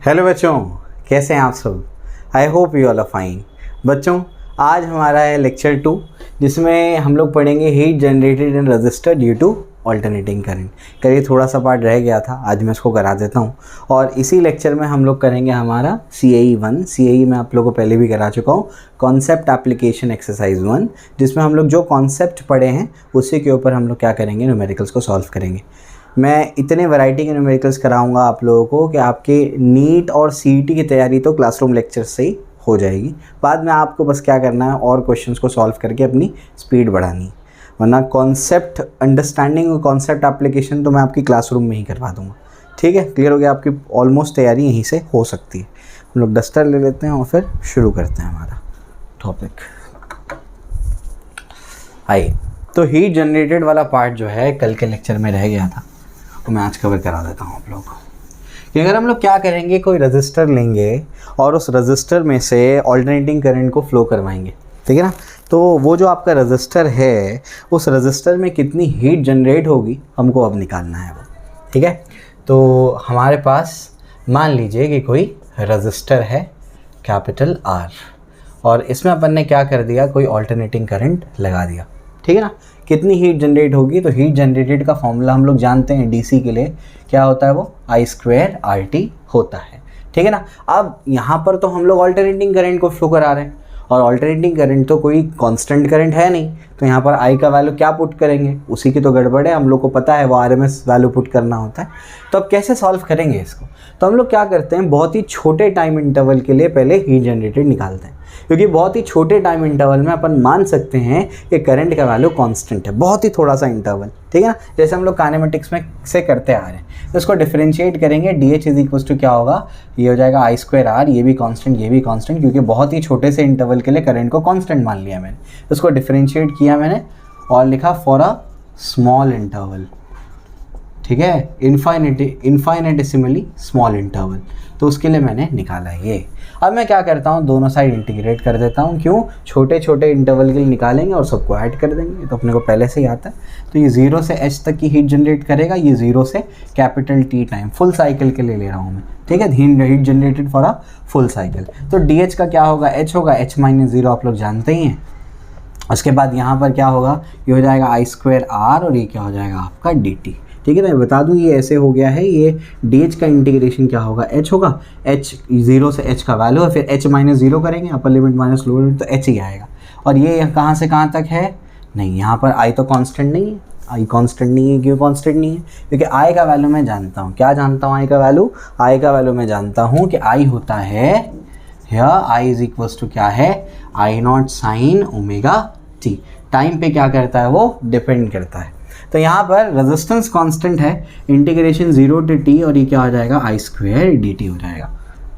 Hello बच्चों, कैसे हैं आप सब। I hope you all are fine. बच्चों, आज हमारा है लेक्चर 2 जिसमें हम लोग पढ़ेंगे heat generated in register due to alternating current. करिए थोड़ा सा पार्ट रह गया था, आज मैं इसको करा देता हूँ। और इसी लेक्चर में हम लोग करेंगे हमारा CAE 1। CAE मैं आप लोगों को पहले भी करा चुका हूँ, कॉन्सेप्ट एप्लीकेशन एक्सरसाइज 1, जिसमें हम लोग जो कॉन्सेप्ट पढ़े हैं उसी के ऊपर हम लोग क्या करेंगे, न्यूमेरिकल्स को सॉल्व करेंगे। मैं इतने वैरायटी के न्यूमेरिकल्स कराऊंगा आप लोगों को कि आपके नीट और CET की तैयारी तो क्लासरूम लेक्चर से ही हो जाएगी। बाद में आपको बस क्या करना है, और क्वेश्चंस को सॉल्व करके अपनी स्पीड बढ़ानी है। वरना कॉन्सेप्ट अंडरस्टैंडिंग और कॉन्सेप्ट एप्लीकेशन तो मैं आपकी क्लासरूम में ही करवा दूंगा। ठीक है, क्लियर हो गया। आपकी ऑलमोस्ट तैयारी यहीं से हो सकती है। हम लोग डस्टर ले लेते हैं और फिर शुरू करते हैं हमारा टॉपिक। आइए, तो हीट जनरेटेड वाला पार्ट जो है कल के लेक्चर में रह गया था, तो मैं आज कवर करा देता हूँ आप लोगों को। कि अगर हम लोग क्या करेंगे, कोई रजिस्टर लेंगे और उस रजिस्टर में से ऑल्टरनेटिंग करंट को फ्लो करवाएंगे, ठीक है ना। तो वो जो आपका रजिस्टर है, उस रजिस्टर में कितनी हीट जनरेट होगी हमको अब निकालना है वो, ठीक है। तो हमारे पास मान लीजिए कि कोई रजिस्टर है कैपिटल R, और इसमें अपन ने क्या कर दिया, कोई ऑल्टरनेटिंग करंट लगा दिया, ठीक है ना। कितनी हीट जनरेट होगी, तो हीट जनरेटेड का फॉर्मूला हम लोग जानते हैं, DC के लिए क्या होता है, वो I²RT होता है, ठीक है ना। अब यहाँ पर तो हम लोग ऑल्टरनेटिंग करंट को फ्लो करा रहे हैं, और ऑल्टरनेटिंग करंट तो कोई कांस्टेंट करंट है नहीं, तो यहाँ पर I का वैल्यू क्या पुट करेंगे, उसी की तो गड़बड़ है। हम लोग को पता है वो RMS वैल्यू पुट करना होता है। तो अब कैसे सॉल्व करेंगे इसको, तो हम लोग क्या करते हैं, बहुत ही छोटे टाइम इंटरवल के लिए पहले हीट जनरेटेड निकालते हैं, क्योंकि बहुत ही छोटे टाइम इंटरवल में अपन मान सकते हैं कि करंट का वैल्यू कांस्टेंट है, बहुत ही थोड़ा सा इंटरवल, ठीक है ना। जैसे हम लोग काइनेमेटिक्स में से करते आ रहे हैं, तो इसको डिफरेंशिएट करेंगे। DH इज इक्वल टू क्या होगा, ये हो जाएगा I²R, ये भी कांस्टेंट, ये भी कांस्टेंट, क्योंकि बहुत ही छोटे से इंटरवल के लिए करंट को कांस्टेंट मान लिया मैंने। इसको डिफरेंशिएट किया मैंने और लिखा फॉर अ स्मॉल इंटरवल, ठीक है, इनफाइनेटेसिमली स्मॉल इंटरवल। तो उसके लिए मैंने निकाला ये। अब मैं क्या करता हूँ, दोनों साइड इंटीग्रेट कर देता हूँ। क्यों, छोटे छोटे इंटरवल के लिए निकालेंगे और सबको ऐड कर देंगे, तो अपने को पहले से ही आता है। तो ये 0 से H तक की हीट जनरेट करेगा, ये 0 से capital T time, full cycle के लिए ले रहा हूँ मैं, ठीक है। Heat generated for a full cycle. तो DH का क्या होगा, H होगा, H-0 आप लोग जानते ही हैं। उसके बाद यहाँ पर क्या होगा, ये हो जाएगा I²R, और ये क्या हो जाएगा आपका DT, ठीक है ना। मैं बता दूं ये ऐसे हो गया है। ये DH का इंटीग्रेशन क्या होगा, H होगा, H 0 से H का वैल्यू है, फिर H-0 करेंगे, अपर लिमिट माइनस लोअर लिमिट, तो H ही आएगा। और ये कहाँ से कहाँ तक है, नहीं, यहाँ पर I तो कांस्टेंट नहीं है, I कांस्टेंट नहीं है। क्यों कांस्टेंट नहीं है, क्योंकि I का वैल्यू मैं जानता हूँ। क्या जानता हूँ I का वैल्यू, I का वैल्यू मैं जानता हूँ कि I होता है, I इज इक्वल टू क्या है, I0 sin ωt। टाइम पे क्या करता है, वो डिपेंड करता है। तो यहाँ पर रेजिस्टेंस कांस्टेंट है, इंटीग्रेशन 0 to T, और ये क्या हो जाएगा, I²dt हो जाएगा।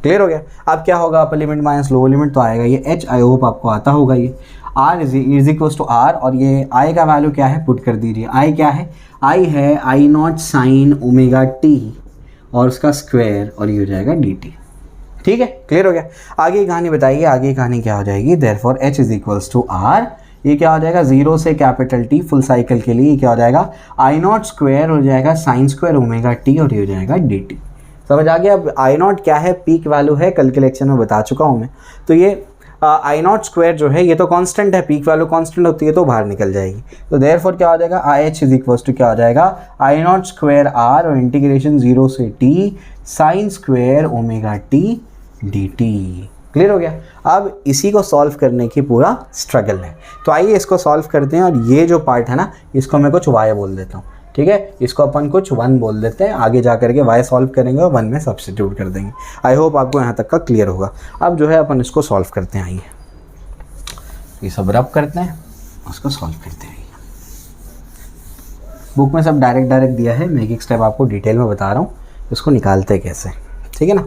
क्लियर हो गया। अब क्या होगा, अपर लिमिट माइनस लोअर लिमिट तो आएगा ये H, आई होप आपको आता होगा। ये R is equal to R, और ये I का वैल्यू क्या है, पुट कर दीजिए। I क्या है, I है I0 sin ωt और उसका स्क्वायर, और ये हो जाएगा dt, ठीक है। क्लियर हो गया। आगे की कहानी बताइए, आगे की कहानी क्या हो जाएगी, therefore H is equal to R, ये क्या हो जाएगा, 0 से कैपिटल T फुल साइकिल के लिए, ये क्या हो जाएगा, I0² हो जाएगा sin² ωt, और ये हो जाएगा dt। समझ आ गया। अब I0 क्या है, पीक वैल्यू है, कल के लेक्चर में बता चुका हूँ मैं। तो ये I0² जो है, ये तो कांस्टेंट है, पीक वैल्यू कांस्टेंट होती है तो बाहर निकल जाएगी। तो देयरफॉर क्या हो जाएगा, IH इज इक्वल टू क्या हो जाएगा, I0²R, और इंटीग्रेशन 0 से T sin² ωt dt। Clear हो गया। अब इसी को सॉल्व करने की पूरा स्ट्रगल है, तो आइए इसको सॉल्व करते हैं। और ये जो पार्ट है ना, इसको मैं कुछ y बोल देता हूँ, ठीक है। इसको अपन कुछ 1 बोल देते हैं, आगे जा करके y सॉल्व करेंगे और 1 में सब्स्टिट्यूट कर देंगे। आई होप आपको यहाँ तक का क्लियर होगा। अब जो है अपन इसको सॉल्व करते हैं। आइए ये सब रब करते हैं, उसको सॉल्व करते हैं। बुक में सब डायरेक्ट दिया है, मैं एक स्टेप आपको डिटेल में बता रहा हूँ इसको निकालते कैसे, ठीक है ना।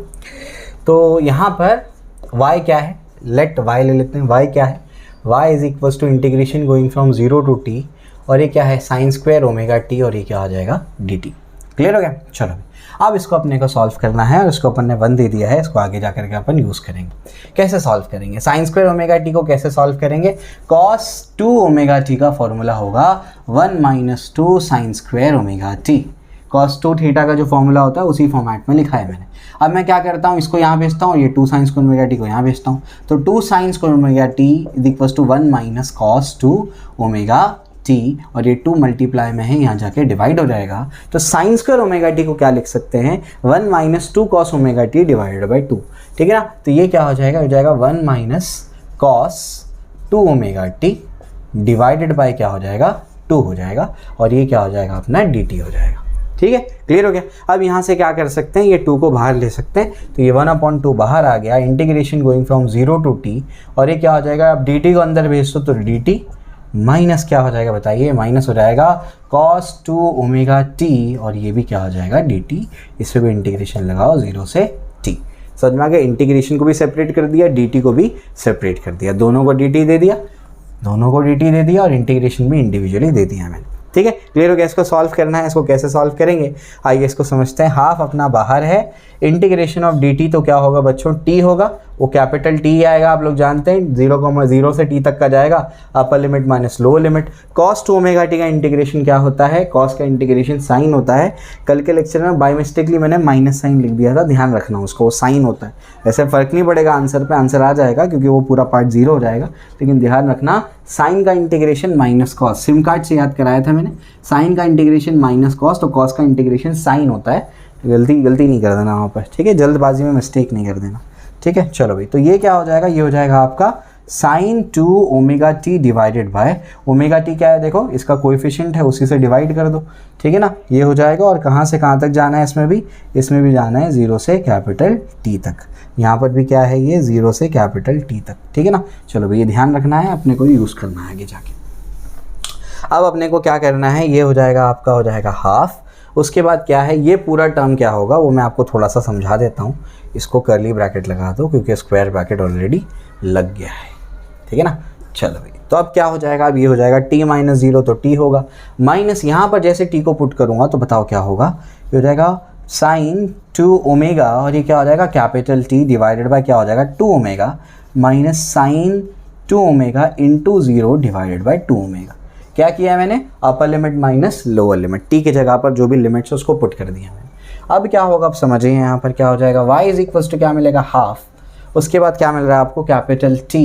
तो यहाँ पर y क्या है, लेट y ले लेते हैं। y क्या है, y is equal to integration going from 0 to T, और ये क्या है, sin² ωt, और ये क्या हो जाएगा, dt। क्लियर हो गया। चलो अब इसको अपने को सॉल्व करना है, और इसको अपन ने 1 दे दिया है, इसको आगे जा करके अपन यूज़ करेंगे। कैसे सॉल्व करेंगे, sin² ωt को कैसे सॉल्व करेंगे, cos 2 ωt का फॉर्मूला होगा 1 - 2 sin² ωt। cos 2 थीटा का जो फॉर्मूला होता है उसी फॉर्मेट में लिखा है मैंने। अब मैं क्या करता हूँ, इसको यहाँ भेजता हूँ, ये 2 sin स्क्वायर ओमेगा टी को यहाँ भेजता हूँ। तो 2 sin square omega T is equal to 1 minus cos 2 omega T, और ये 2 मल्टीप्लाई में है, यहाँ जाके डिवाइड हो जाएगा। तो sin स्क्वायर ओमेगा टी को क्या लिख सकते हैं, 1 minus 2 cos omega T divided by 2, ठीक है ना। तो ये क्या हो जाएगा 1 minus cos 2 omega T divided by क्या हो जाएगा 2 हो जाएगा, और ये क्या हो जाएगा अपना dt हो जाएगा। ठीक है, क्लियर हो गया। अब यहाँ से क्या कर सकते हैं, ये 2 को बाहर ले सकते हैं, तो ये 1/2 बाहर आ गया, integration going from 0 to t, और ये क्या हो जाएगा, अब dt को अंदर भेज दो तो dt माइनस क्या हो जाएगा बताइए, माइनस हो जाएगा cos 2 ओमेगा t, और ये भी क्या हो जाएगा dt, इस पर भी इंटीग्रेशन लगाओ 0 से t। समझ में आ गया, इंटीग्रेशन को भी सेपरेट कर दिया, dt को भी सेपरेट कर दिया, दोनों को dt दे दिया, और इंटीग्रेशन भी इंडिविजुअली दे दिया मैंने। ठीक है, क्लियर हो गया। इसको सॉल्व करना है, इसको कैसे सॉल्व करेंगे आइए इसको समझते हैं। हाफ अपना बाहर है, इंटीग्रेशन ऑफ dt तो क्या होगा बच्चों, t होगा, वो कैपिटल T आएगा, आप लोग जानते हैं 0 से t तक का जाएगा, अपर limit minus lower limit. cos 2 omega T का इंटीग्रेशन क्या होता है, cos का इंटीग्रेशन साइन होता है। कल के लेक्चर में बाय मिस्टेकली मैंने माइनस साइन लिख दिया था, ध्यान रखना उसको, वो साइन होता है। वैसे फ़र्क नहीं पड़ेगा आंसर पे, आंसर आ जाएगा क्योंकि वो पूरा पार्ट 0 हो जाएगा, लेकिन ध्यान रखना साइन का integration minus cos, SIM card से याद कराया था मैंने, साइन का इंटीग्रेशन माइनस कॉस, तो कॉस का इंटीग्रेशन साइन होता है। गलती नहीं कर देना वहाँ पर, ठीक है, जल्दबाजी में मिस्टेक नहीं कर देना, ठीक है। चलो भाई, तो ये क्या हो जाएगा, ये हो जाएगा आपका sine 2 omega T divided by omega T क्या है, देखो इसका कोएफिशिएंट है, उसी से डिवाइड कर दो, ठीक है ना। ये हो जाएगा, और कहाँ से कहाँ तक जाना है, इसमें भी जाना है 0 से कैपिटल टी तक। यहाँ पर भी क्या है, ये 0 से कैपिटल टी तक, ठीक है ना। चलो भाई, ये ध्यान रखना है, अपने को यूज़ करना है आगे जाके। अब अपने को क्या करना है, ये हो जाएगा आपका, हो जाएगा हाफ। उसके बाद क्या है, ये पूरा टर्म क्या होगा वो मैं आपको थोड़ा सा समझा देता हूँ। इसको कर्ली ब्रैकेट लगा दो क्योंकि स्क्वायर ब्रैकेट ऑलरेडी लग गया है, ठीक है ना। चलो भाई, तो अब क्या हो जाएगा, अब ये हो जाएगा t माइनस 0 तो t होगा, माइनस यहाँ पर जैसे t को पुट करूँगा तो बताओ क्या होगा, ये हो जाएगा साइन 2 ओमेगा, और ये क्या हो जाएगा कैपिटल T डिवाइडेड बाय क्या हो जाएगा 2 omega, minus sine 2 omega into 0 divided by 2 omega. क्या किया है मैंने, upper limit minus lower limit, t की जगह पर जो भी लिमिट्स है उसको पुट कर दिया मैंने। अब क्या होगा, अब समझिए यहाँ पर क्या हो जाएगा, y इज इक्वल्स टू क्या मिलेगा, हाफ। उसके बाद क्या मिल रहा है आपको, कैपिटल T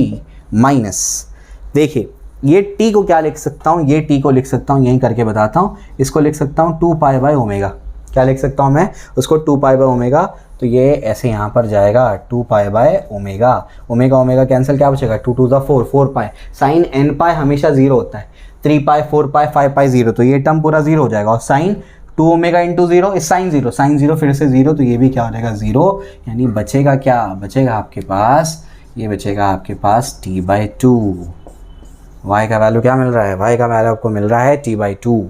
माइनस, देखिए ये t को क्या लिख सकता हूँ, ये t को लिख सकता हूँ, यहीं करके बताता हूँ, इसको लिख सकता हूँ 2 पाई बाय ओमेगा। क्या लिख सकता हूँ मैं उसको, 2 पाई बाय ओमेगा, तो ये ऐसे यहाँ पर जाएगा 2 pi by omega, omega cancel, क्या बचेगा 2 2 4 4 पाई, साइन n पाई हमेशा 0 होता है, 3 पाई 4 पाई 5 पाई 0, तो ये टर्म पूरा 0 हो जाएगा, और साइन 2 ओमेगा इंटू 0 इस साइन 0 फिर से 0, तो ये भी क्या हो जाएगा 0, यानी बचेगा क्या, बचेगा आपके पास, ये बचेगा आपके पास t/2। y का वैल्यू क्या मिल रहा है, y का वैल्यू आपको मिल रहा है t/2।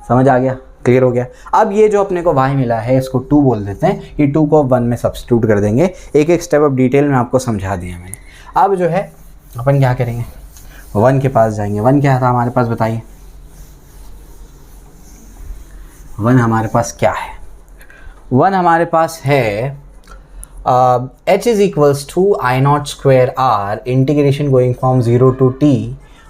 समझ आ गया, क्लियर हो गया। अब ये जो अपने को y मिला है इसको 2 बोल देते हैं, ये 2 को 1 में सब्स्टिट्यूट कर देंगे, एक एक स्टेप अब डिटेल में आपको समझा दिया मैंने। अब जो है अपन क्या करेंगे, 1 के पास जाएंगे। 1 क्या था हमारे पास बताइए, 1 हमारे पास क्या है, 1 हमारे पास है h is equals to I naught square R integration going from 0 to t,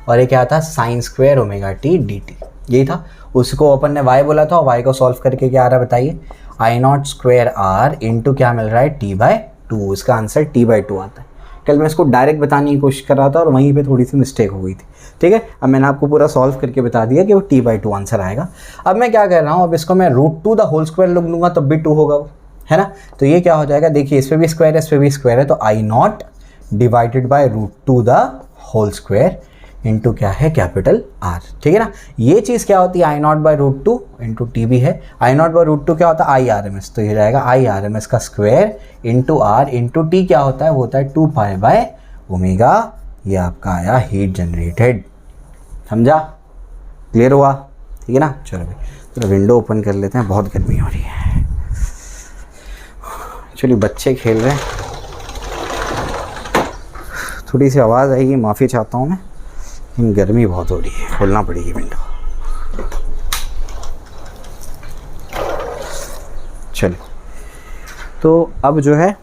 और ये क्या था sine square omega T dt, यही था। उसको अपन ने y बोला था, y को सॉल्व करके क्या आ रहा है बताइए, आई नॉट स्क्वेयर आर इंटू क्या मिल रहा है t/2, इसका आंसर t/2 आता है। कल मैं इसको डायरेक्ट बताने की कोशिश कर रहा था और वहीं पे थोड़ी सी मिस्टेक हो गई थी, ठीक है। अब मैंने आपको पूरा सॉल्व करके बता दिया कि वो t/2 आंसर आएगा। अब मैं क्या कर रहा हूँ, अब इसको मैं √2 द होल स्क्वायर लिख लूँगा तब भी 2 होगा वो, है ना। तो ये क्या हो जाएगा, देखिए इस पर भी स्क्वायर है, इस पर भी स्क्वायर है, तो I not divided by √2 the whole square into क्या है कैपिटल R, ठीक है ना। ये चीज़ क्या होती है, आई नॉट बाय √2 इंटू टी भी है, आई नॉट बाय √2 क्या होता है IRMS, तो ये जाएगा IRMS का square into R into T क्या होता है, वो होता है 2 पाई बाय ओमेगा। ये आपका आया हीट जनरेटेड, समझा, क्लियर हुआ, ठीक है ना। चलो भाई, तो विंडो ओपन कर लेते हैं, बहुत गर्मी हो रही है। चलिए बच्चे खेल रहे हैं, थोड़ी सी आवाज़ आएगी, माफ़ी चाहता हूँ मैं, लेकिन गर्मी बहुत हो रही है, खोलना पड़ेगी विंडो। चलिए, तो अब जो है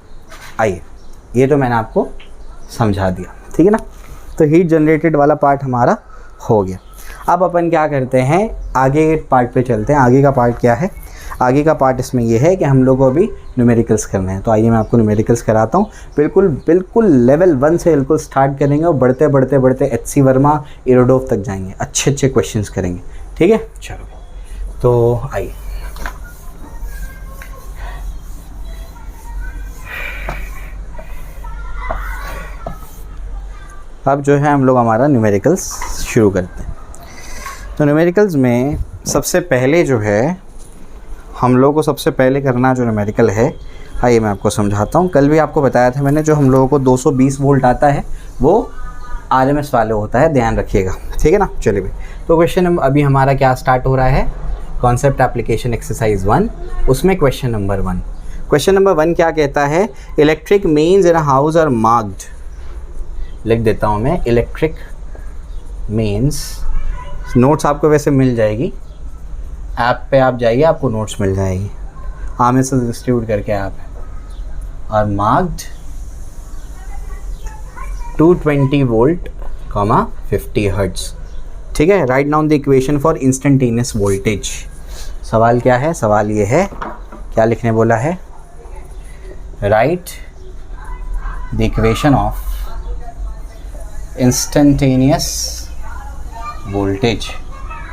आइए, ये तो मैंने आपको समझा दिया, ठीक है ना। तो हीट जनरेटेड वाला पार्ट हमारा हो गया। अब अपन क्या करते हैं, आगे पार्ट पे चलते हैं। आगे का पार्ट क्या है, आगे का पार्ट इसमें ये है कि हम लोग को अभी न्यूमेरिकल्स करने हैं। तो आइए मैं आपको न्यूमेरिकल्स कराता हूँ। बिल्कुल लेवल 1 से बिल्कुल स्टार्ट करेंगे और बढ़ते बढ़ते बढ़ते HC वर्मा इरोडोव तक जाएंगे। अच्छे क्वेश्चंस करेंगे, ठीक है। चलो तो आइए, अब जो है हम लोग हमारा न्यूमेरिकल्स शुरू करते हैं। तो न्यूमेरिकल्स में सबसे पहले जो है हम लोग को सबसे पहले करना जो न्यूमेरिकल है, आइए मैं आपको समझाता हूँ। कल भी आपको बताया था मैंने, जो हम लोगों को 220 वोल्ट आता है वो RMS वाले होता है, ध्यान रखिएगा, ठीक है ना। चलिए भाई, तो क्वेश्चन अभी हमारा क्या स्टार्ट हो रहा है, कॉन्सेप्ट एप्लीकेशन एक्सरसाइज 1, उसमें क्वेश्चन नंबर 1। क्वेश्चन नंबर 1 क्या कहता है, electric means in a house are marked. लिख देता हूँ मैं, इलेक्ट्रिक मीन्स, नोट्स आपको वैसे मिल जाएगी, ऐप पे आप जाइए आपको नोट्स मिल जाएगी, आमे से डिस्ट्रीब्यूट करके ऐप है। और मार्क्ड 220 वोल्ट, 50 हर्ट्ज, ठीक है। Write down the equation for instantaneous voltage. सवाल क्या है, सवाल ये है, क्या लिखने बोला है, right the equation of instantaneous voltage.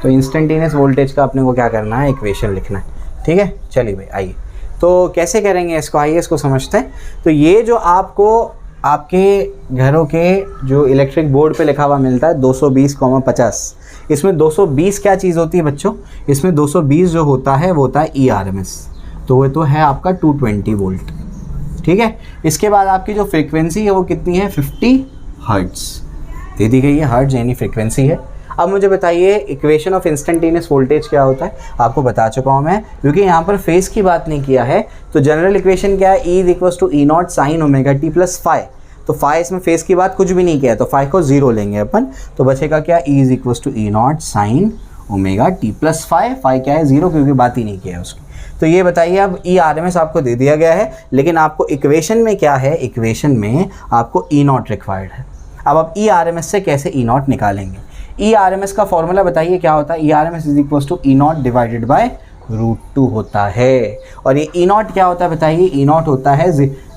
तो इंस्टेंटेनियस वोल्टेज का अपने को क्या करना है, इक्वेशन लिखना है, ठीक है। चलिए भाई आइए, तो कैसे करेंगे इसको, आइए इसको समझते हैं। तो ये जो आपको आपके घरों के जो इलेक्ट्रिक बोर्ड पे लिखा हुआ मिलता है 220,50, इसमें 220 क्या चीज़ होती है बच्चों, इसमें 220 जो होता है वो होता है ERMS, तो वो तो है आपका 220 वोल्ट, ठीक है। इसके बाद आपकी जो फ्रीक्वेंसी है वो कितनी है, 50 हर्ट्ज दे दी गई है, हर्ट्ज यानी फ्रीक्वेंसी है। अब मुझे बताइए इक्वेशन ऑफ इंस्टेंटेनियस वोल्टेज क्या होता है, आपको बता चुका हूँ मैं, क्योंकि यहाँ पर फेस की बात नहीं किया है। तो जनरल इक्वेशन क्या है, E=E0 sin omega t plus phi. तो फाई इसमें फेस की बात कुछ भी नहीं किया है, तो फाई को 0 लेंगे अपन, तो बचेगा क्या, E=E0 sin omega t plus phi. Phi क्या है, 0, क्योंकि बात ही नहीं किया है उसकी। तो ये बताइए, अब ERMS आपको दे दिया गया है, लेकिन आपको इक्वेशन में क्या है, इक्वेशन में आपको E0 रिक्वायर्ड है। अब आप ERMS से कैसे E0 निकालेंगे, ERMS का फॉर्मूला बताइए क्या होता है, ERMS E0 डिवाइडेड बाय √2 होता है। और ये E0 क्या होता है बताइए, E0 होता है,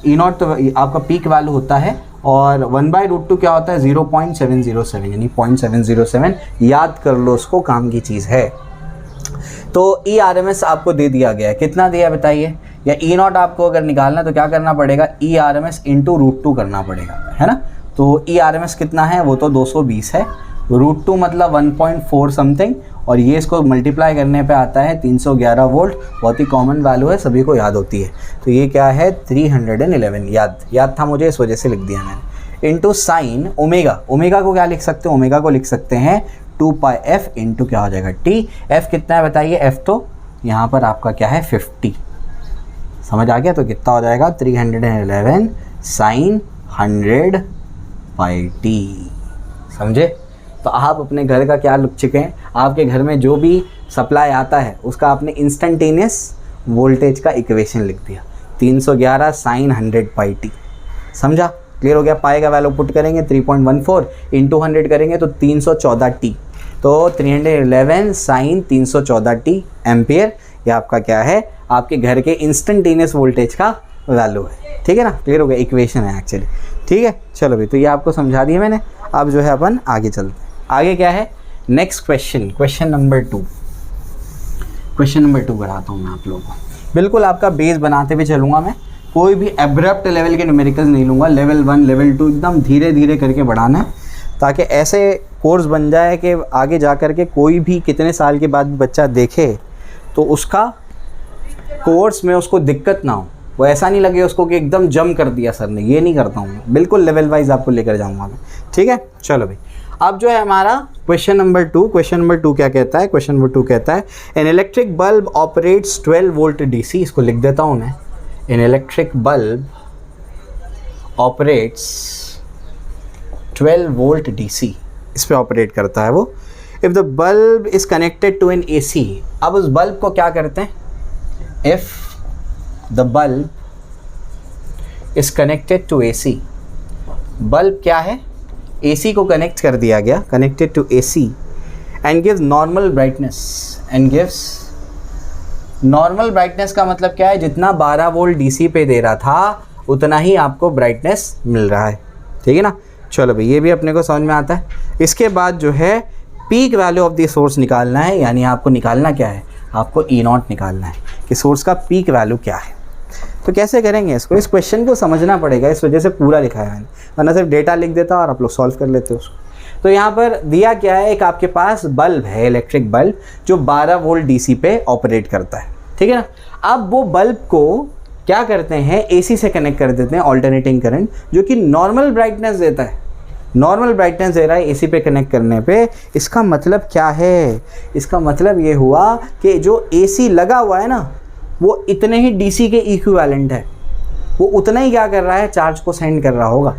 E0 तो आपका पीक वैल्यू होता है, और 1/√2 क्या होता है, 0.707, यानी 0.707, याद कर लो उसको, काम की चीज़ है। तो ERMS आपको दे दिया गया है, कितना दिया बताइए, या E0 आपको अगर निकालना तो क्या करना पड़ेगा, ERMS इंटू √2 करना पड़ेगा, है ना। तो ERMS कितना है, वो तो 220 है, √2 मतलब 1.4 समथिंग, और ये इसको मल्टीप्लाई करने पे आता है 311 वोल्ट, बहुत ही कॉमन वैल्यू है, सभी को याद होती है। तो ये क्या है, 311, याद था मुझे, इस वजह से लिख दिया मैंने, इंटू साइन ओमेगा। ओमेगा को क्या लिख सकते हैं, ओमेगा को लिख सकते हैं 2πf इंटू क्या हो जाएगा t। f कितना है बताइए, f तो यहाँ पर आपका क्या है 50, समझ आ गया। तो कितना हो जाएगा 311 साइन 100πt, समझे। तो आप अपने घर का क्या लिख चुके हैं, आपके घर में जो भी सप्लाई आता है उसका आपने इंस्टेंटेनियस वोल्टेज का इक्वेशन लिख दिया, 311 साइन 100πt, समझा, क्लियर हो गया। पाई का वैल्यू पुट करेंगे 3.14 इंटू 100 करेंगे तो 314t, तो 311 साइन 314t एम्पियर, ये आपका क्या है, आपके घर के इंस्टेंटेनियस वोल्टेज का वैल्यू है, ठीक है ना, क्लियर हो गया, इक्वेशन है एक्चुअली, ठीक है। चलो भाई, तो ये आपको समझा दिया मैंने। अब जो है अपन आगे चलते हैं, आगे क्या है, नेक्स्ट क्वेश्चन, क्वेश्चन नंबर 2 कराता हूँ मैं आप लोगों को। बिल्कुल आपका बेस बनाते हुए चलूँगा मैं, कोई भी एब्रप्ट लेवल के न्यूमेरिकल्स नहीं लूँगा, लेवल 1 लेवल 2 एकदम धीरे धीरे करके बढ़ाना है, ताकि ऐसे कोर्स बन जाए कि आगे जा कर के कोई भी कितने साल के बाद भी बच्चा देखे तो उसका कोर्स में उसको दिक्कत ना हो, वो ऐसा नहीं लगे उसको कि एकदम जम कर दिया सर ने, ये नहीं करता हूँ, बिल्कुल लेवल वाइज आपको लेकर जाऊँगा मैं, ठीक है। चलो भाई, अब जो है हमारा क्वेश्चन नंबर 2, क्वेश्चन नंबर 2 क्या कहता है, क्वेश्चन नंबर 2 कहता है an electric bulb operates 12 volt DC, इसको लिख देता हूँ मैं, an electric bulb operates 12 volt DC, इस पे ऑपरेट करता है वो। If the bulb is connected to an AC, अब उस बल्ब को क्या करते हैं, if the bulb is connected to AC, bulb क्या है, AC को कनेक्ट कर दिया गया, connected to AC, and gives normal brightness, and gives normal brightness का मतलब क्या है, जितना 12 वोल्ट डीसी पे दे रहा था उतना ही आपको ब्राइटनेस मिल रहा है, ठीक है ना। चलो भाई ये भी अपने को समझ में आता है। इसके बाद जो है peak value of the source निकालना है, यानी आपको निकालना क्या है, आपको E0 निकालना है कि सोर्स का पीक वैल्यू क्या है। तो कैसे करेंगे इसको, इस क्वेश्चन को समझना पड़ेगा, इस वजह से पूरा लिखा है मैंने, वरना सिर्फ डेटा लिख देता और आप लोग सॉल्व कर लेते हो उसको। तो यहाँ पर दिया क्या है, एक आपके पास बल्ब है, इलेक्ट्रिक बल्ब, जो 12 वोल्ट डीसी पे ऑपरेट करता है, ठीक है ना। अब वो बल्ब को क्या करते हैं, एसी से कनेक्ट कर देते हैं, ऑल्टरनेटिंग करंट, जो कि नॉर्मल ब्राइटनेस देता है, नॉर्मल ब्राइटनेस दे रहा है एसी पे कनेक्ट करने पे। इसका मतलब क्या है, इसका मतलब ये हुआ कि जो एसी लगा हुआ है ना, वो इतने ही डीसी के इक्विवेलेंट है, वो उतना ही क्या कर रहा है, चार्ज को सेंड कर रहा होगा।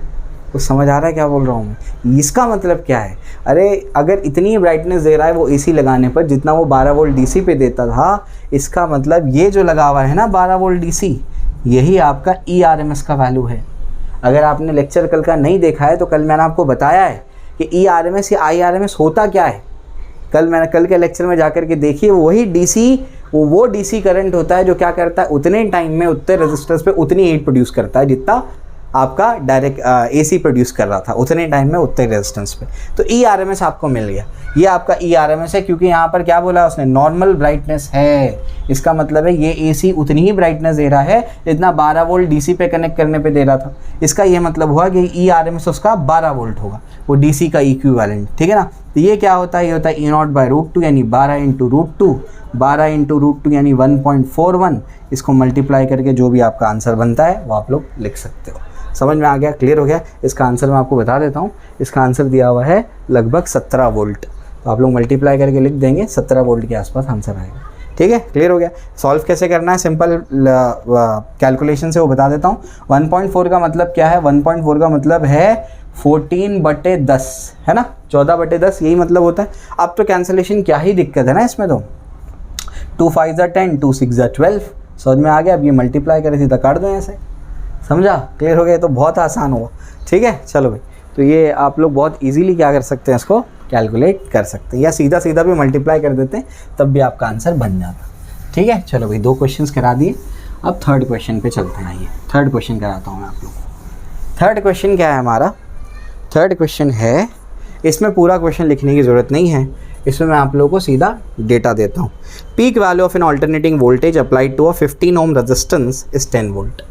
तो समझ आ रहा है क्या बोल रहा हूँ मैं, इसका मतलब क्या है, अरे अगर इतनी ही ब्राइटनेस दे रहा है वो एसी लगाने पर जितना वो 12 वोल्ट डीसी पे देता था, इसका मतलब ये जो लगा हुआ है ना 12 वोल्ट डीसी, यही आपका ERMS का वैल्यू है। अगर आपने लेक्चर कल का नहीं देखा है तो कल मैंने आपको बताया है कि ERMS या IRMS होता क्या है। कल के लेक्चर में जाकर के देखिए, वही डीसी, वो डीसी करंट होता है जो क्या करता है, उतने टाइम में उतने रेजिस्टेंस पे उतनी हीट प्रोड्यूस करता है जितना आपका डायरेक्ट एसी प्रोड्यूस कर रहा था, उतने टाइम में उतने रेजिस्टेंस पे। तो ERMS आपको मिल गया, ये आपका ERMS है, क्योंकि यहाँ पर क्या बोला उसने, नॉर्मल ब्राइटनेस है। इसका मतलब है ये एसी उतनी ही ब्राइटनेस दे रहा है जितना 12 वोल्ट डीसी पे कनेक्ट करने पे दे रहा था। इसका ये मतलब हुआ कि ERMS उसका 12 वोल्ट होगा, वो डीसी का इक्विवेलेंट, ठीक है ना। तो ये क्या होता है, ये होता है E0/√2 यानी 12 × √2, 12 × √2 यानी 1.41। इसको मल्टीप्लाई करके जो भी आपका आंसर बनता है वो आप लोग लिख सकते हो। समझ में आ गया, क्लियर हो गया। इसका आंसर मैं आपको बता देता हूँ, इसका आंसर दिया हुआ है लगभग 17 वोल्ट। तो आप लोग मल्टीप्लाई करके लिख देंगे, 17 वोल्ट के आसपास आंसर आएगा, ठीक है, क्लियर हो गया। सॉल्व कैसे करना है, सिंपल कैलकुलेशन से वो बता देता हूँ। 1.4 का मतलब क्या है, 1.4 का मतलब है 14/10 है ना, 14/10 यही मतलब होता है। अब तो कैंसिलेशन क्या ही दिक्कत है ना इसमें, तो 2 5 = 10, 2 6 = 12। समझ में आ गया। अब ये मल्टीप्लाई करे सीधा काट दो ऐसे, समझा, क्लियर हो गया। तो बहुत आसान हुआ, ठीक है। चलो भाई, तो ये आप लोग बहुत इजीली क्या कर सकते हैं, इसको कैलकुलेट कर सकते हैं, या सीधा सीधा भी मल्टीप्लाई कर देते हैं तब भी आपका आंसर बन जाता, ठीक है। चलो भाई 2 क्वेश्चंस करा दिए, अब थर्ड क्वेश्चन पे चलते हैं। आइए थर्ड क्वेश्चन कराता हूँ मैं आप लोग को। थर्ड क्वेश्चन क्या है हमारा, थर्ड क्वेश्चन है, इसमें पूरा क्वेश्चन लिखने की ज़रूरत नहीं है, इसमें मैं आप लोगों को सीधा डेटा देता हूँ। Peak value of an alternating voltage applied to a 15 ohm resistance is 10 volt.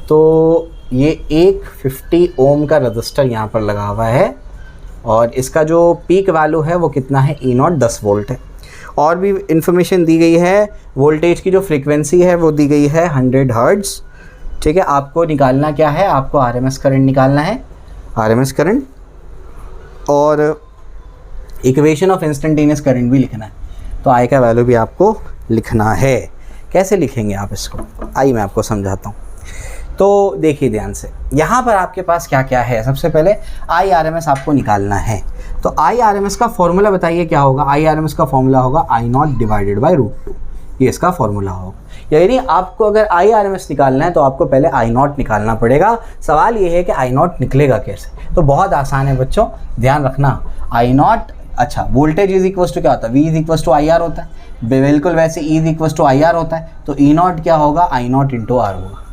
तो ये एक 50 ओम का रजिस्टर यहाँ पर लगा हुआ है और इसका जो पीक वैल्यू है वो कितना है, E0 10 वोल्ट है। और भी इंफॉर्मेशन दी गई है, वोल्टेज की जो फ्रीक्वेंसी है वो दी गई है 100 हर्ट्ज़, ठीक है। आपको निकालना क्या है, आपको RMS करंट निकालना है, RMS करंट, और इक्वेशन ऑफ इंस्टेंटेनियस करंट भी लिखना है। तो I का वैल्यू भी आपको लिखना है। कैसे लिखेंगे आप इसको, आइए मैं आपको समझाता हूँ। तो देखिए ध्यान से, यहाँ पर आपके पास क्या क्या है। सबसे पहले IRMS आपको निकालना है, तो IRMS का फॉर्मूला बताइए क्या होगा। IRMS का फॉर्मूला होगा I0/√2, ये इसका फॉर्मूला होगा। यानी आपको अगर IRMS निकालना है तो आपको पहले I0 निकालना पड़ेगा। सवाल ये है कि I0 निकलेगा कैसे, तो बहुत आसान है बच्चों, ध्यान रखना। I0, अच्छा, वोल्टेज इज इक्वल टू क्या होता है, V is equal to IR होता है, बिल्कुल वैसे E is equal to IR होता है। तो E0 क्या होगा, I0 × R होगा,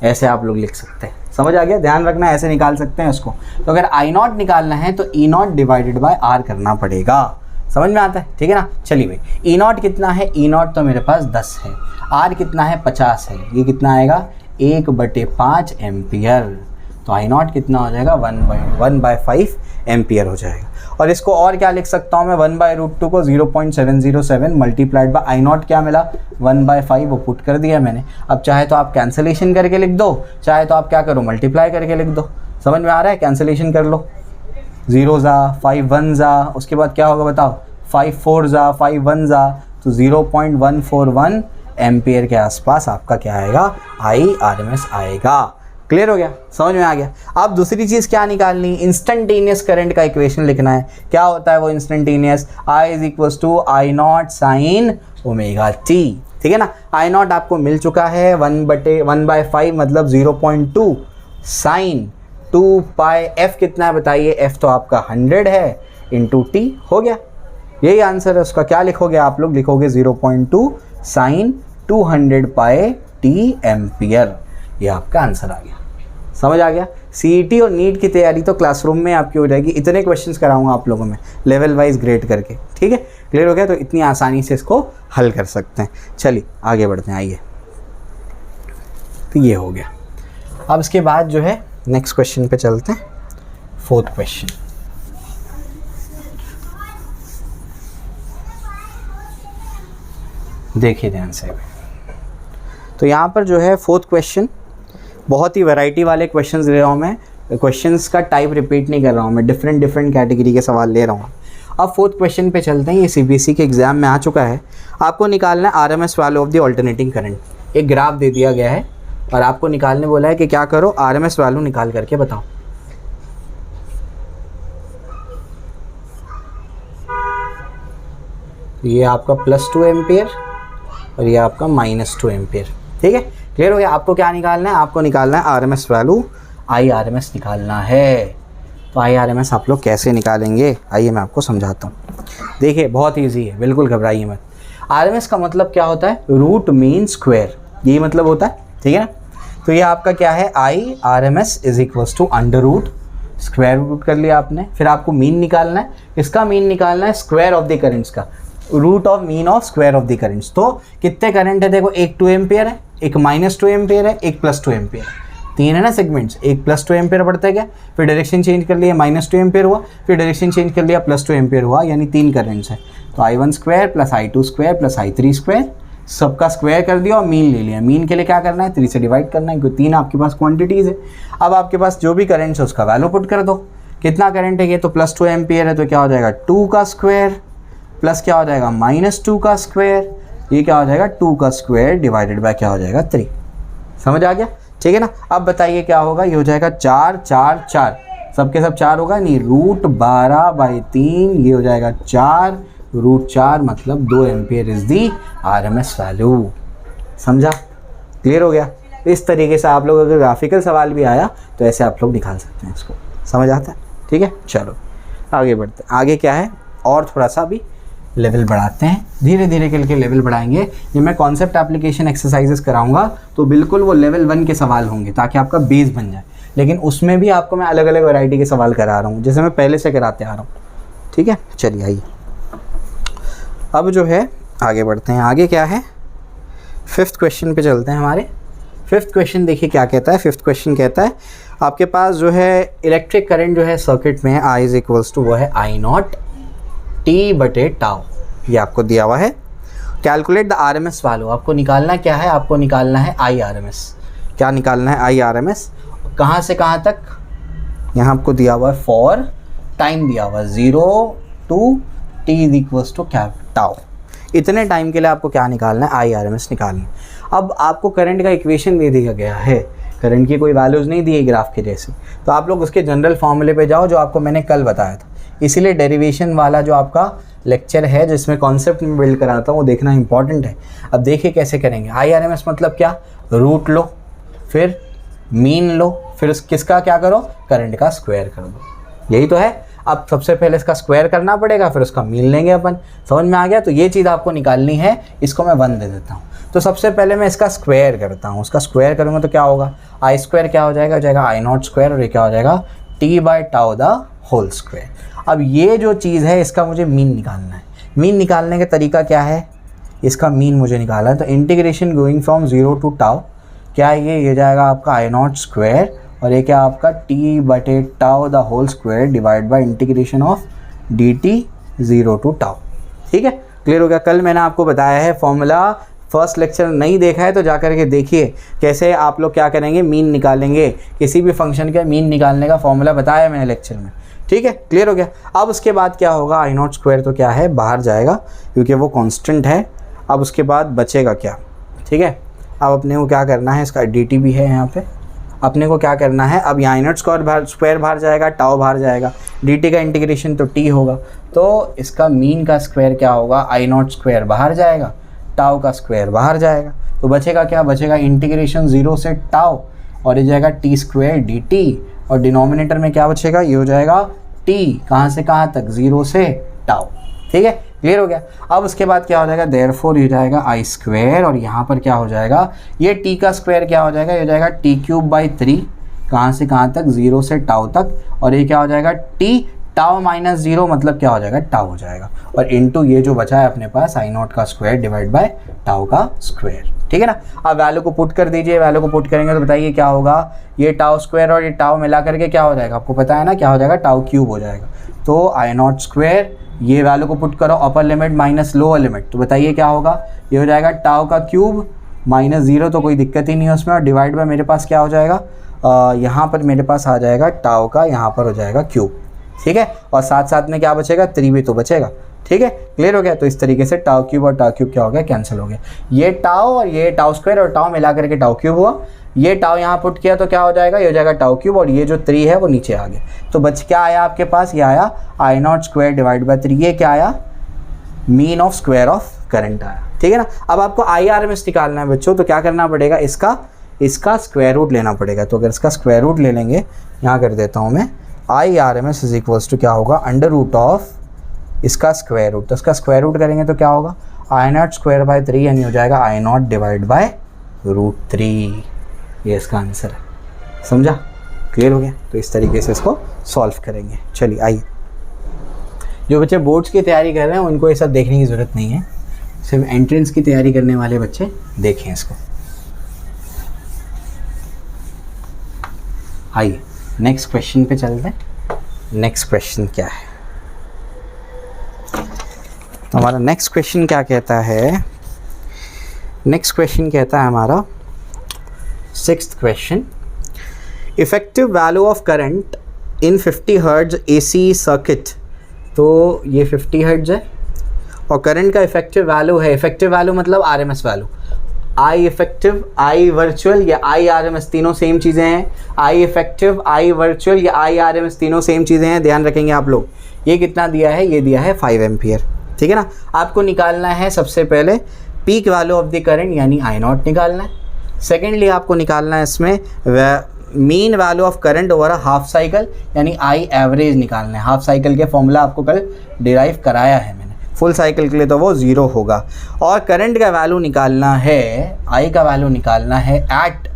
ऐसे आप लोग लिख सकते हैं। समझ आ गया, ध्यान रखना, ऐसे निकाल सकते हैं उसको। तो अगर I0 निकालना है तो E0/R करना पड़ेगा। समझ में आता है, ठीक है ना। चलिए भाई, E0 कितना है, E0 तो मेरे पास 10 है, R कितना है 50 है, ये कितना आएगा 1/5 एम्पियर। तो I0 कितना हो जाएगा 1/5 एम्पियर हो जाएगा। और इसको और क्या लिख सकता हूँ मैं, 1/√2 को 0.707 मल्टीप्लाइड बाय I0 क्या मिला 1/5, वो पुट कर दिया मैंने। अब चाहे तो आप कैंसिलेशन करके लिख दो, चाहे तो आप क्या करो, मल्टीप्लाई करके लिख दो। समझ में आ रहा है, कैंसिलेशन कर लो, 0 ज़ा 5 1 ज़ा, उसके बाद क्या होगा बताओ, 5 4 ज़ा 5 1 ज़ा, तो 0.141 एम्पियर के आसपास आपका क्या आएगा, IRMS आएगा। क्लियर हो गया, समझ में आ गया। अब दूसरी चीज़ क्या निकालनी, इंस्टेंटेनियस करंट का इक्वेशन लिखना है। क्या होता है वो instantaneous, I = I0 sin ωt, ठीक है ना। I0 आपको मिल चुका है 1/5 मतलब 0.2 साइन 2πf कितना है बताइए, f तो आपका 100 है इंटू t, हो गया, यही आंसर है उसका। क्या लिखोगे आप लोग, लिखोगे 0.2 साइन 200 पाई टी एम्पियर। ये आपका आंसर आ गया। समझ आ गया। सीईटी और नीट की तैयारी तो क्लासरूम में आपकी हो जाएगी। इतने क्वेश्चंस कराऊंगा आप लोगों में लेवल वाइज ग्रेड करके, ठीक है। क्लियर हो गया। तो इतनी आसानी से इसको हल कर सकते हैं। चलिए आगे बढ़ते हैं। आइए, तो ये हो गया। अब इसके बाद जो है नेक्स्ट क्वेश्चन पे चलते हैं। फोर्थ क्वेश्चन देखिए ध्यान से। तो यहाँ पर जो है फोर्थ क्वेश्चन, बहुत ही वैरायटी वाले क्वेश्चंस ले रहा हूँ मैं। क्वेश्चंस का टाइप रिपीट नहीं कर रहा हूँ मैं, डिफरेंट कैटेगरी के सवाल ले रहा हूँ। अब फोर्थ क्वेश्चन पे चलते हैं। ये सीबीएसई के एग्जाम में आ चुका है। आपको निकालना है RMS value of the alternating current. एक ग्राफ दे दिया गया है और आपको निकालने बोला है कि क्या करो, आरएमएस वैल्यू निकाल करके बताओ। ये आपका +2 एम्पियर और ये आपका -2 एम्पियर, ठीक है। क्लियर हो गया। आपको क्या निकालना है, आपको निकालना है आरएमएस वैल्यू, आईआरएमएस निकालना है। तो आईआरएमएस आप लोग कैसे निकालेंगे, आइए मैं आपको समझाता हूँ। देखिए बहुत ईजी है, बिल्कुल घबराइए मत। आरएमएस का मतलब क्या होता है, रूट मीन स्क्वायर, यही मतलब होता है, ठीक है ना। तो ये आपका क्या है, IRMS is equals to under root, square root कर लिया आपने। फिर आपको मीन निकालना है। इसका मीन निकालना है स्क्वायर ऑफ द करेंट्स का, root of mean of square of the currents. तो कितने करंट है, देखो एक 2 एम्पियर है, एक -2 एम्पियर है, एक +2 एम्पियर है। तीन है ना सेगमेंट्स, एक +2 एम्पियर बढ़ता है क्या, फिर डायरेक्शन चेंज कर लिया -2 एम्पियर हुआ, फिर डायरेक्शन चेंज कर लिया +2 एम्पियर हुआ, यानी 3 करंट्स है। तो I1 square plus I2 square plus I3 square, सबका स्क्वायर कर दिया और मीन ले लिया। मीन के लिए क्या करना है, 3 से डिवाइड करना है, क्योंकि 3 आपके पास क्वांटिटीज़ है। अब आपके पास जो भी करंट्स है उसका वैल्यू पुट कर दो। कितना करंट है ये, तो +2 एम्पियर है, तो क्या हो जाएगा 2 का स्क्वायर प्लस क्या हो जाएगा -2 का स्क्वायर, ये क्या हो जाएगा 2 का स्क्वायर डिवाइडेड बाय क्या हो जाएगा 3। समझ आ गया, ठीक है ना। अब बताइए क्या होगा, ये हो जाएगा 4 4 4, सबके सब 4 होगा नहीं, √12/3, ये हो जाएगा 4 √4 मतलब 2 ampere is the RMS value. समझा, क्लियर हो गया। इस तरीके से आप लोग अगर ग्राफिकल सवाल भी आया तो ऐसे आप लोग निकाल सकते हैं इसको। समझ आता है, ठीक है। चलो आगे बढ़ते हैं। आगे क्या है, और थोड़ा सा भी लेवल बढ़ाते हैं, धीरे धीरे करके लेवल बढ़ाएंगे। जब मैं कॉन्सेप्ट एप्लीकेशन एक्सरसाइजेस कराऊंगा तो बिल्कुल वो लेवल 1 के सवाल होंगे, ताकि आपका बेस बन जाए। लेकिन उसमें भी आपको मैं अलग अलग वैरायटी के सवाल करा रहा हूँ, जैसे मैं पहले से कराते आ रहा हूँ, ठीक है। चलिए आइए, अब जो है आगे बढ़ते हैं। आगे क्या है, 5th क्वेश्चन पे चलते हैं हमारे। 5th क्वेश्चन देखिए क्या कहता है। 5th क्वेश्चन कहता है आपके पास जो है इलेक्ट्रिक करंट जो है सर्किट में है, I इज इक्वल्स टू वो है I0 T/τ, ये आपको दिया हुआ है। कैलकुलेट द आरएमएस वैल्यू, आपको निकालना क्या है, आपको निकालना है आईआरएमएस। क्या निकालना है, आईआरएमएस। कहाँ से कहाँ तक, यहाँ आपको दिया हुआ है फॉर, टाइम दिया हुआ है 0 to T is equals to क्या, टाउ। इतने टाइम के लिए आपको क्या निकालना है, आईआरएमएस निकालना है। अब आपको करंट का इक्वेशन दे दिया गया है, करंट की कोई वैल्यूज़ नहीं दी है ग्राफ के जैसे, तो आप लोग उसके जनरल फॉर्मूले पे जाओ जो आपको मैंने कल बताया था। इसीलिए डेरिवेशन वाला जो आपका लेक्चर है जिसमें कॉन्सेप्ट में बिल्ड कराता हूँ वो देखना इंपॉर्टेंट है। अब देखिए कैसे करेंगे। आईआरएमएस मतलब क्या, रूट लो, फिर मीन लो, फिर किसका क्या करो, करंट का स्क्वायर कर दो, यही तो है। अब सबसे पहले इसका स्क्वायर करना पड़ेगा, फिर उसका मीन लेंगे अपन। समझ में आ गया। तो ये चीज़ आपको निकालनी है, इसको मैं 1 दे देता हूँ। तो सबसे पहले मैं इसका स्क्वायर करता हूँ। उसका स्क्वायर करूँगा तो क्या होगा, आई स्क्वायर क्या हो जाएगा I0 स्क्वायर, और ये क्या हो जाएगा T/τ द होल स्क्वायर। अब ये जो चीज़ है इसका मुझे मीन निकालना है। मीन निकालने का तरीका क्या है, इसका मीन मुझे निकालना है। तो इंटीग्रेशन गोइंग फ्रॉम 0 to τ, क्या ये जाएगा आपका I0 स्क्वायर, और ये क्या आपका T/τ the whole square divide by integration of dt 0 to τ। ठीक है, क्लियर हो गया। कल मैंने आपको बताया है फॉर्मूला, फर्स्ट लेक्चर नहीं देखा है तो जा कर के देखिए कैसे आप लोग क्या करेंगे, मीन निकालेंगे। किसी भी फंक्शन का मीन निकालने का फॉर्मूला बताया मैंने लेक्चर में। ठीक है, क्लियर हो गया। अब उसके बाद क्या होगा, I0 स्क्वायर तो क्या है, बाहर जाएगा क्योंकि वो कांस्टेंट है। अब उसके बाद बचेगा क्या, ठीक है। अब अपने को क्या करना है, इसका dt भी है यहाँ पे, अपने को क्या करना है। अब यहाँ I0 स्क्वायर बाहर जाएगा, टाउ बाहर जाएगा, dt का इंटीग्रेशन तो t होगा, तो इसका मीन का स्क्वायर क्या होगा, I0 स्क्वायर बाहर जाएगा, टाउ का स्क्वायर बाहर जाएगा, तो बचेगा क्या, बचेगा इंटीग्रेशन 0 से टाउ, और ये जाएगा t स्क्वायर dt, और डिनोमिनेटर में क्या बचेगा, ये हो जाएगा t, कहाँ से कहाँ तक, 0 से टाउ। ठीक है, क्लियर हो गया। अब उसके बाद क्या हो जाएगा, देयरफॉर हो जाएगा आई स्क्वायर, और यहाँ पर क्या हो जाएगा, ये टी का स्क्वायर क्या हो जाएगा, ये हो जाएगा टी क्यूब बाई 3, कहाँ से कहाँ तक, 0 से टाउ तक, और ये क्या हो जाएगा टी टाउ माइनस 0 मतलब क्या हो जाएगा, टाउ हो जाएगा, और इनटू ये जो बचा है अपने पास आई नॉट का स्क्वायर डिवाइड बाय टाउ का स्क्वायर, ठीक है ना। अब वैल्यू को पुट कर दीजिए, वैल्यू को पुट करेंगे तो बताइए क्या होगा, ये टाउ स्क्वायर और ये टाउ मिला करके क्या हो जाएगा, आपको पता है ना क्या हो जाएगा, टाउ क्यूब हो जाएगा। तो आई नॉट स्क्वायर, ये वैल्यू को पुट करो अपर लिमिट माइनस लोअर लिमिट, तो बताइए क्या होगा, ये हो जाएगा टाउ का क्यूब माइनस 0, तो कोई दिक्कत ही नहीं है उसमें, और डिवाइड बाय मेरे पास क्या हो जाएगा, यहाँ पर मेरे पास आ जाएगा टाउ का, यहाँ पर हो जाएगा क्यूब, ठीक है, और साथ साथ में क्या बचेगा, 3 भी तो बचेगा, ठीक है, क्लियर हो गया। तो इस तरीके से टाउ क्यूब और टाउ क्यूब क्या हो गया, कैंसिल हो गया, ये टाउ और ये टाउ स्क्वायर और टाउ मिला करके टाउ क्यूब हुआ, ये टाउ यहाँ पुट किया तो क्या हो जाएगा, ये हो जाएगा टाउ क्यूब, और ये जो 3 है वो नीचे आ गया, तो बच क्या आया आपके पास, ये आया आई नॉट स्क्वायर डिवाइड बाय 3, ये क्या आया, mean of square of current आया, ठीक है ना। अब आपको IRMS निकालना है बच्चों, तो क्या करना पड़ेगा, इसका स्क्वायर रूट लेना पड़ेगा। तो अगर इसका स्क्वायर रूट ले लेंगे, यहाँ कर देता हूँ मैं, IRMS इज इक्वल्स टू क्या होगा, अंडर रूट ऑफ इसका स्क्वायर रूट, तो इसका स्क्वायर रूट करेंगे तो क्या होगा, आई नॉट स्क्वायर बाय 3, यानी हो जाएगा आई नॉट डिवाइड बाय √3, ये इसका आंसर है, समझा, क्लियर हो गया। तो इस तरीके से इसको सॉल्व करेंगे। चलिए आइए, जो बच्चे बोर्ड्स की तैयारी कर रहे हैं उनको ये सब देखने की ज़रूरत नहीं है, सिर्फ एंट्रेंस की तैयारी करने वाले बच्चे देखें इसको। आइए नेक्स्ट क्वेश्चन पे चलते हैं। नेक्स्ट क्वेश्चन क्या है, तो हमारा नेक्स्ट क्वेश्चन क्या कहता है, नेक्स्ट क्वेश्चन कहता है हमारा 6th question, effective value of current in 50 hertz AC circuit. तो ये 50 हर्ट्ज है और करंट का इफेक्टिव वैल्यू है, इफेक्टिव वैल्यू मतलब RMS वैल्यू, आई इफेक्टिव आई वर्चुअल या आई RMS तीनों सेम चीज़ें हैं, आई इफेक्टिव आई वर्चुअल या आई RMS तीनों सेम चीज़ें हैं, ध्यान रखेंगे आप लोग। ये कितना दिया है, ये दिया है 5 एम्पियर, ठीक है ना। आपको निकालना है सबसे पहले peak value of the current यानी आई नॉट निकालना है। सेकेंडली आपको निकालना है इसमें mean value of current over a half cycle यानी आई एवरेज निकालना है। हाफ साइकिल के फॉर्मूला आपको कल डिराइव कराया है मैंने, फुल साइकिल के लिए तो वो 0 होगा। और करंट का वैल्यू निकालना है, आई का वैल्यू निकालना है एट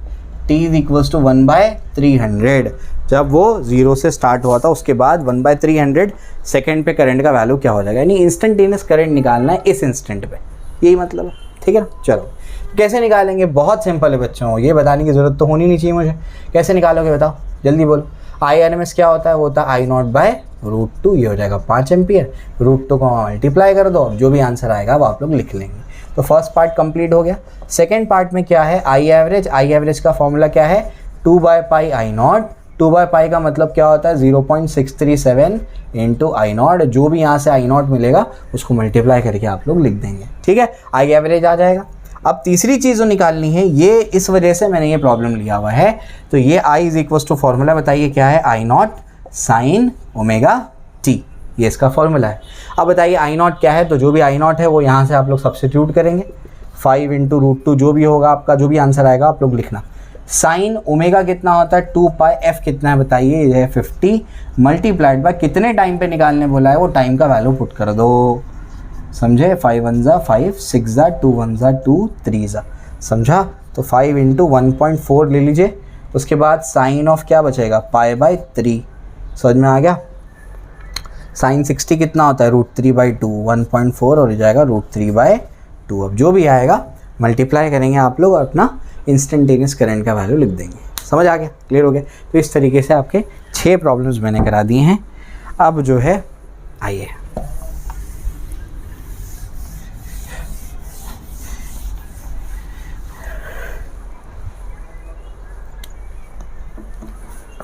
t इक्वल्स टू 1/300, जब वो 0 से स्टार्ट हुआ था उसके बाद 1/300 सेकेंड पे करंट का वैल्यू क्या हो जाएगा, यानी इंस्टेंटेनियस करंट निकालना है इस इंस्टेंट पे, यही मतलब है, ठीक है ना। चलो कैसे निकालेंगे, बहुत सिंपल है बच्चों, ये बताने की ज़रूरत तो होनी नहीं चाहिए मुझे। कैसे निकालोगे बताओ, जल्दी बोलो। IRMS क्या होता है, वो होता है आई नॉट बाय √2, ये हो जाएगा 5 एम्पियर, √2 को मल्टीप्लाई कर दो, जो भी आंसर आएगा वो आप लोग लिख लेंगे। तो फर्स्ट पार्ट कंप्लीट हो गया। सेकेंड पार्ट में क्या है, आई एवरेज का फॉर्मूला क्या है 2/π आई नॉट। 2/π का मतलब क्या होता है 0.637 इंटू आई नॉट, जो भी यहाँ से आई नॉट मिलेगा उसको मल्टीप्लाई करके आप लोग लिख देंगे, ठीक है, आई एवरेज आ जाएगा। अब तीसरी चीज़ जो निकालनी है, ये इस वजह से मैंने ये प्रॉब्लम लिया हुआ है, तो ये I is equals to formula बताइए क्या है, आई नॉट साइन ओमेगा टी, ये इसका फॉर्मूला है। अब बताइए आई नॉट क्या है, तो जो भी आई नॉट है वो यहाँ से आप लोग सब्स्टिट्यूट करेंगे, 5 इंटू √2 जो भी होगा आपका, जो भी आंसर आएगा आप लोग लिखना। साइन ओमेगा कितना होता है 2π, एफ कितना है बताइए, ये है 50 मल्टीप्लाइड बाय कितने टाइम पे निकालने बोला है, वो टाइम का वैल्यू पुट कर दो, समझे। 5 1 ज़ा 5, 6 ज़ा 2, 1 ज़ा 2, 3 ज़ा, समझा। तो 5 इंटू 1.4 ले लीजिए, उसके बाद साइन ऑफ क्या बचेगा π/3, समझ में आ गया। साइन 60 कितना होता है √3/2, 1.4 और हो जाएगा √3/2। अब जो भी आएगा मल्टीप्लाई करेंगे आप लोग और अपना इंस्टेंटेनियस करंट का वैल्यू लिख देंगे, समझ आ गया, क्लियर हो गया। तो इस तरीके से आपके 6 प्रॉब्लम्स मैंने करा दिए हैं। अब जो है आइए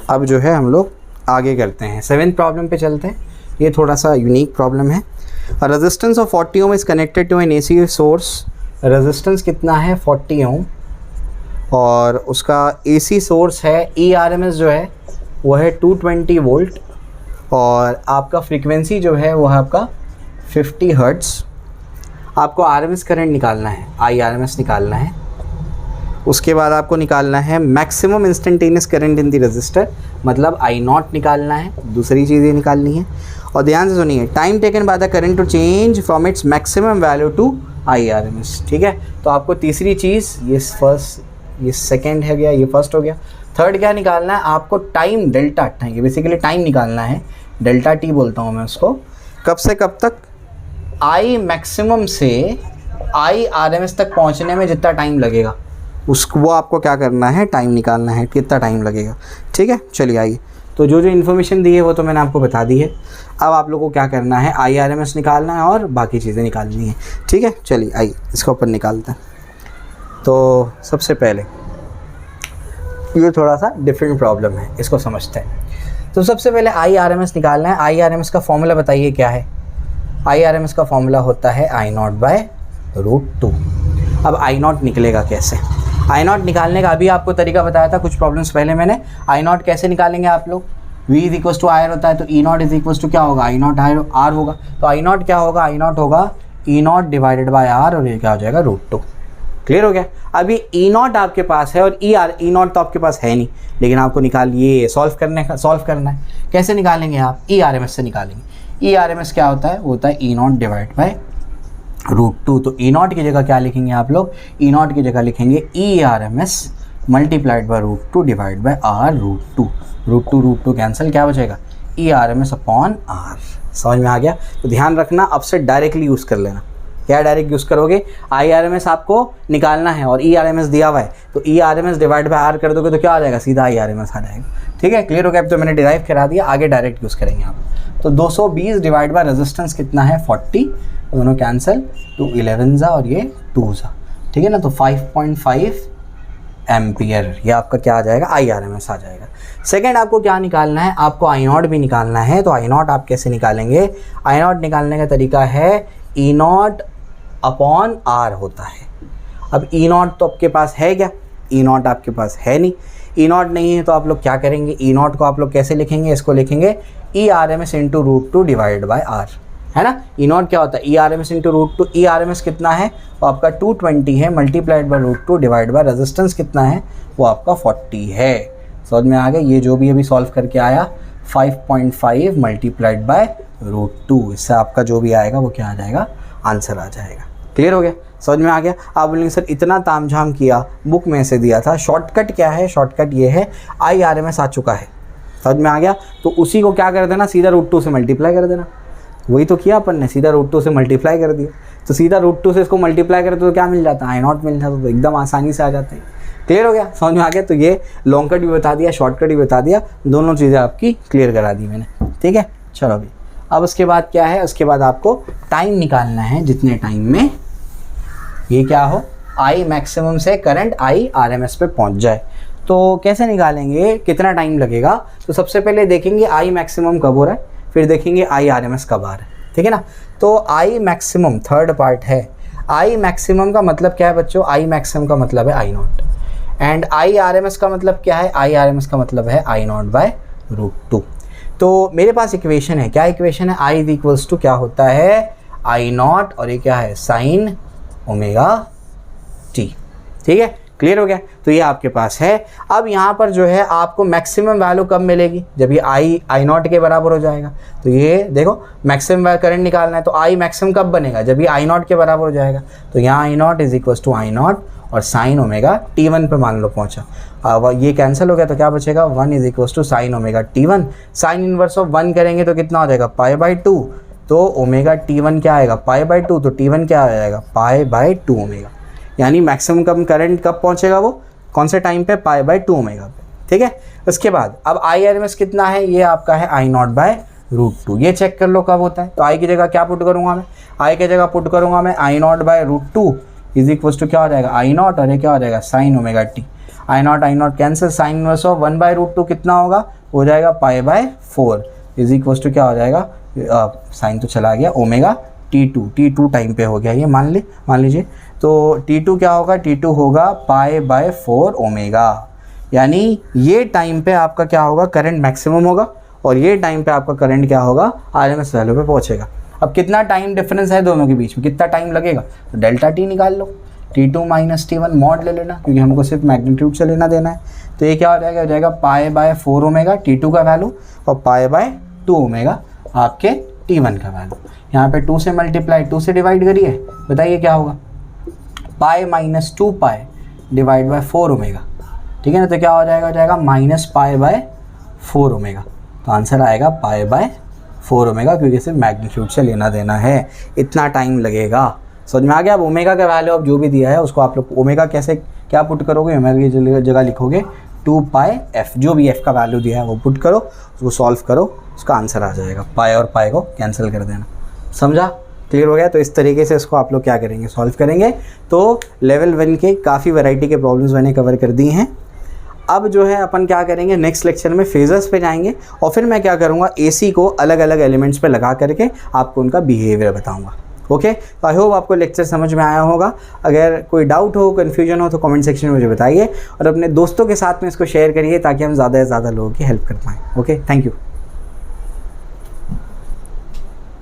अब जो है हम लोग आगे करते हैं, 7th प्रॉब्लम पे चलते हैं। ये थोड़ा सा यूनिक प्रॉब्लम है। Resistance of 40 ohm is connected to an AC source. Resistance कितना है 40 ओम और उसका AC सोर्स है, ERMS जो है वो है 220 वोल्ट और आपका फ्रीक्वेंसी जो है वो है आपका 50 हर्ट्ज़। आपको RMS करंट निकालना है, IRMS निकालना है। उसके बाद आपको निकालना है maximum instantaneous current in the register, मतलब आई नॉट निकालना है, दूसरी चीज़ें निकालनी है। और ध्यान से सुनिए, time taken by the current to change from its maximum value to IRMS, ठीक है। तो आपको तीसरी चीज़, ये सेकंड है गया, ये फर्स्ट हो गया। थर्ड क्या निकालना है आपको, टाइम डेल्टा, ये बेसिकली टाइम निकालना है, डेल्टा टी बोलता हूँ मैं उसको। कब से कब तक, I मैक्सिमम से IRMS तक पहुँचने में जितना टाइम लगेगा उसको, वो आपको क्या करना है, टाइम निकालना है, कितना टाइम लगेगा, ठीक है। चलिए आइए, तो जो इन्फॉर्मेशन दी है वो तो मैंने आपको बता दी है। अब आप लोगों को क्या करना है, IRMS निकालना है और बाकी चीज़ें निकालनी है, ठीक है। चलिए आइए इसको ऊपर निकालते हैं। तो सबसे पहले ये थोड़ा सा डिफरेंट प्रॉब्लम है, इसको समझते हैं। तो सबसे पहले IRMS निकालना है। IRMS का फॉर्मूला बताइए क्या है। IRMS का फॉर्मूला होता है I0/√2। अब I0 निकलेगा कैसे, I0 निकालने का अभी आपको तरीका बताया था कुछ प्रॉब्लम्स पहले मैंने। I0 कैसे निकालेंगे आप लोग, V = IR होता है, तो E0 = क्या होगा, I0 R होगा। तो I0 क्या होगा, I0 होगा E0/R, और ये क्या हो जाएगा, √2। क्लियर हो गया। अभी E0 आपके पास है और E0 तो आपके पास है नहीं, लेकिन आपको ये सॉल्व करना है। कैसे निकालेंगे आप, ERMS से निकालेंगे। ERMS क्या होता है, वो होता है E0/√2। तो E0 की जगह क्या लिखेंगे आप लोग, E0 की जगह लिखेंगे ERMS ×√2 / R√2। √2 कैंसिल, क्या बचेगा, ERMS/R। समझ में आ गया। तो ध्यान रखना, अब से डायरेक्टली यूज़ कर लेना। क्या डायरेक्ट यूज़ करोगे, IRMS आपको निकालना है और ERMS दिया हुआ है, तो ERMS / R कर दोगे तो क्या आ जाएगा, सीधा IRMS आ जाएगा, ठीक है। क्लियर हो गया। अब तो मैंने डिराइव करा दिया, आगे डायरेक्ट यूज़ करेंगे आप। तो 220 / रेजिस्टेंस कितना है, 40, दोनों कैंसिल, 2 11 और ये 2 ठीक है ना। तो 5.5 एम्पियर, ये आपका क्या आ जाएगा, IRMS आ जाएगा। सेकेंड आपको क्या निकालना है, आपको I0 भी निकालना है। तो I0 आप कैसे निकालेंगे, I0 निकालने का तरीका है E0/R होता है। अब E0 तो आपके पास है क्या, E0 आपके पास है नहीं। E0 नहीं है तो आप लोग क्या करेंगे, E0 को आप लोग कैसे लिखेंगे, इसको लिखेंगे ERMS ×√2 / R, है ना। E0 क्या होता है, ERMS ×√2। ERMS कितना है, वो आपका 220 है, ×√2 / रेजिस्टेंस कितना है, वो आपका 40 है। समझ में आ गया। ये जो भी अभी सॉल्व करके आया 5.5 ×√2, इससे आपका जो भी आएगा वो क्या आ जाएगा, आंसर आ जाएगा। क्लियर हो गया, समझ में आ गया। आप बोलेंगे सर इतना तामझाम किया, बुक में से दिया था, शॉर्टकट क्या है, शॉर्टकट ये है IRMS आ चुका है, समझ में आ गया। तो उसी को क्या कर देना, सीधा √2 से मल्टीप्लाई कर देना। वही तो किया अपन ने, सीधा √2 से मल्टीप्लाई कर दिया। तो सीधा √2 से इसको मल्टीप्लाई करते तो क्या मिल जाता, I0 मिल जाता, तो एकदम आसानी से आ जाते हैं। क्लियर हो गया, समझ में आ गया। तो ये लॉन्ग कट भी बता दिया, शॉर्टकट भी बता दिया, दोनों चीज़ें आपकी क्लियर करा दी मैंने, ठीक है। चलो अभी अब उसके बाद क्या है, उसके बाद आपको टाइम निकालना है, जितने टाइम में ये क्या हो, I मैक्सिमम से करंट IRMS पे पहुंच जाए। तो कैसे निकालेंगे, कितना टाइम लगेगा। तो सबसे पहले देखेंगे I मैक्सिमम कब हो रहा है, फिर देखेंगे IRMS कब आ रहा है, ठीक है ना। तो I मैक्सिमम थर्ड पार्ट है। I मैक्सिमम का मतलब क्या है बच्चों, I मैक्सिमम का मतलब है I0, एंड IRMS का मतलब क्या है, IRMS का मतलब है I0/√2। तो मेरे पास इक्वेशन है, क्या इक्वेशन है, I = क्या होता है, I0, और ये क्या है, sin ωt, ठीक है। क्लियर हो गया। तो ये आपके पास है। अब यहाँ पर जो है आपको मैक्सिमम वैल्यू कब मिलेगी, जब ये I0 के बराबर हो जाएगा। तो ये देखो मैक्सिमम करंट निकालना है, तो I मैक्सिमम कब बनेगा, जब ये I0 के बराबर हो जाएगा। तो यहाँ I0 = I0 और sin ωt1 पे मान लो पहुँचा। अब ये कैंसिल हो गया तो क्या बचेगा, 1 = sin ωt1। Sine inverse of 1 करेंगे तो कितना हो जाएगा, π/2। तो ωt1 क्या आएगा, π/2, तो t1 क्या आ जाएगा, π/2 ओमेगा। यानी मैक्सिमम कम करंट कब पहुंचेगा, वो कौन से टाइम पे, π/2 ओमेगा पे, ठीक है। उसके बाद अब IRMS कितना है, ये आपका है I0/√2। ये चेक कर लो कब होता है। तो I की जगह क्या पुट करूंगा मैं, I की जगह पुट करूंगा मैं I0/√2 = क्या हो जाएगा, I0, और ये क्या हो जाएगा, sin ωt। I0 cancel, sine inverse of 1/√2 कितना होगा, हो जाएगा π/4 = क्या हो जाएगा, साइन तो चला गया, ωt2 टाइम पे हो गया ये, मान लीजिए। तो t2 क्या होगा, t2 होगा π/4 ओमेगा। यानी ये टाइम पे आपका क्या होगा, करंट मैक्सिमम होगा, और ये टाइम पे आपका करंट क्या होगा, RMS वैल्यू पे पहुंचेगा। अब कितना टाइम डिफरेंस है दोनों के बीच में, कितना टाइम लगेगा, तो डेल्टा टी निकाल लो, t2 - t1 मॉड ले लेना, क्योंकि हमको सिर्फ मैग्नीट्यूड से लेना देना है। तो ये क्या हो जाएगा, π/4 ओमेगा t2 का वैल्यू, और π/2 ओमेगा आपके T1 का वैल्यू। यहाँ पे 2 से मल्टीप्लाई 2 से डिवाइड करिए, बताइए क्या होगा, pi minus 2 pi divide by 4 omega, ठीक है ना। तो क्या हो जाएगा माइनस पाई बाय 4 ओमेगा। तो आंसर आएगा पाई बाय 4 ओमेगा, क्योंकि सिर्फ मैग्नीट्यूड से लेना देना है, इतना टाइम लगेगा। समझ में आ गया। अब ओमेगा का वैल्यू अब जो भी दिया है उसको आप लोग ओमेगा कैसे क्या पुट करोगे, ओमेगा की जगह लिखोगे 2 पाई एफ, जो भी एफ का वैल्यू दिया है वो पुट करो, उसको सॉल्व करो, उसका आंसर आ जाएगा। पाई और पाई को कैंसिल कर देना, समझा, क्लियर हो गया। तो इस तरीके से इसको आप लोग क्या करेंगे, सॉल्व करेंगे। तो लेवल 1 के काफ़ी वैरायटी के प्रॉब्लम्स मैंने कवर कर दी हैं। अब जो है अपन क्या करेंगे, नेक्स्ट लेक्चर में फेजर्स पे जाएंगे और फिर मैं क्या करूँगा, AC को अलग अलग एलिमेंट्स पे लगा करके आपको उनका बिहेवियर बताऊँगा। ओके, तो आई होप आपको लेक्चर समझ में आया होगा। अगर कोई डाउट हो, कन्फ्यूजन हो तो कमेंट सेक्शन में मुझे बताइए और अपने दोस्तों के साथ में इसको शेयर करिए ताकि हम ज़्यादा से ज़्यादा लोगों की हेल्प कर पाएँ। Okay, thank you.